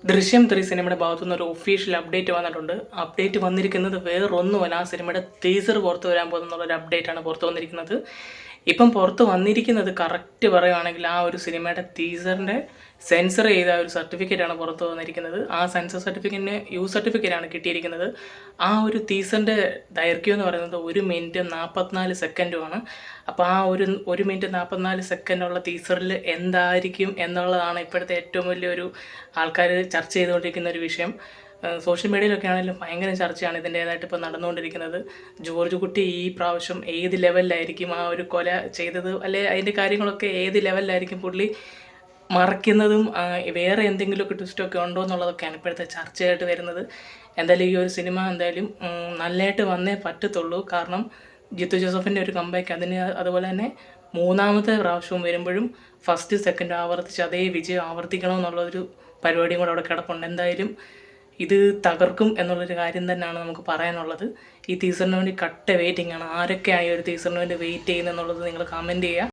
ദൃശ്യം 3 സിനിമയുടെ ഭാഗത്തുനിന്ന് ഒരു ഒഫീഷ്യൽ അപ്ഡേറ്റ് വന്നിട്ടുണ്ട്. അപ്ഡേറ്റ് വന്നിരിക്കുന്നത് വേറൊന്നുമല്ല, ആ സിനിമയുടെ ടീസർ പുറത്തു വരാൻ പോകുന്നുള്ളൊരു അപ്ഡേറ്റാണ് പുറത്തു വന്നിരിക്കുന്നത്. ഇപ്പം പുറത്ത് വന്നിരിക്കുന്നത് കറക്റ്റ് പറയുകയാണെങ്കിൽ ആ ഒരു സിനിമയുടെ ടീസറിൻ്റെ സെൻസർ ചെയ്ത ഒരു സർട്ടിഫിക്കറ്റാണ് പുറത്ത് വന്നിരിക്കുന്നത്. ആ സെൻസർ സർട്ടിഫിക്കറ്റിന് സർട്ടിഫിക്കറ്റാണ് കിട്ടിയിരിക്കുന്നത്. ആ ഒരു ടീസറിൻ്റെ ദൈർഘ്യം എന്ന് പറയുന്നത് 1 മിനിറ്റ് 44 സെക്കൻഡുമാണ്. അപ്പോൾ ആ ഒരു മിനിറ്റ് 44 സെക്കൻഡുള്ള ടീസറിൽ എന്തായിരിക്കും എന്നുള്ളതാണ് ഇപ്പോഴത്തെ ഏറ്റവും വലിയൊരു ആൾക്കാർ ചർച്ച ചെയ്തുകൊണ്ടിരിക്കുന്ന ഒരു വിഷയം. സോഷ്യൽ മീഡിയയിലൊക്കെ ആണെങ്കിലും ഭയങ്കര ചർച്ചയാണ് ഇതിൻ്റേതായിട്ട് ഇപ്പോൾ നടന്നുകൊണ്ടിരിക്കുന്നത്. ജോർജ് കുട്ടി ഈ പ്രാവശ്യം ഏത് ലെവലിലായിരിക്കും ആ ഒരു കൊല ചെയ്തത്, അല്ലെ അതിൻ്റെ കാര്യങ്ങളൊക്കെ ഏത് ലെവലിലായിരിക്കും പുള്ളി മറയ്ക്കുന്നതും വേറെ എന്തെങ്കിലുമൊക്കെ ട്വിസ്റ്റൊക്കെ ഉണ്ടോ എന്നുള്ളതൊക്കെയാണ് ഇപ്പോഴത്തെ ചർച്ചയായിട്ട് വരുന്നത്. എന്തായാലും ഈ ഒരു സിനിമ എന്തായാലും നല്ലതായിട്ട് വന്നേ പറ്റത്തുള്ളൂ. കാരണം ജിത്തു ജോസഫിൻ്റെ ഒരു കംബാക്ക്, അതുപോലെ തന്നെ മൂന്നാമത്തെ പ്രാവശ്യവും വരുമ്പോഴും ഫസ്റ്റ് സെക്കൻഡ് ആവർത്തിച്ച് അതേ വിജയം ആവർത്തിക്കണമെന്നുള്ളൊരു പരിപാടിയും കൂടെ അവിടെ കിടപ്പുണ്ട്. എന്തായാലും ഇത് തകർക്കും എന്നുള്ളൊരു കാര്യം തന്നെയാണ് നമുക്ക് പറയാനുള്ളത്. ഈ ടീസറിന് വേണ്ടി കട്ട വെയിറ്റിംഗ് ആണ്. ആരൊക്കെയാണ് ഈ ഒരു ടീസറിന് വേണ്ടി വെയിറ്റ് ചെയ്യുന്നത് എന്നുള്ളത് നിങ്ങൾ കമൻറ്റ് ചെയ്യുക.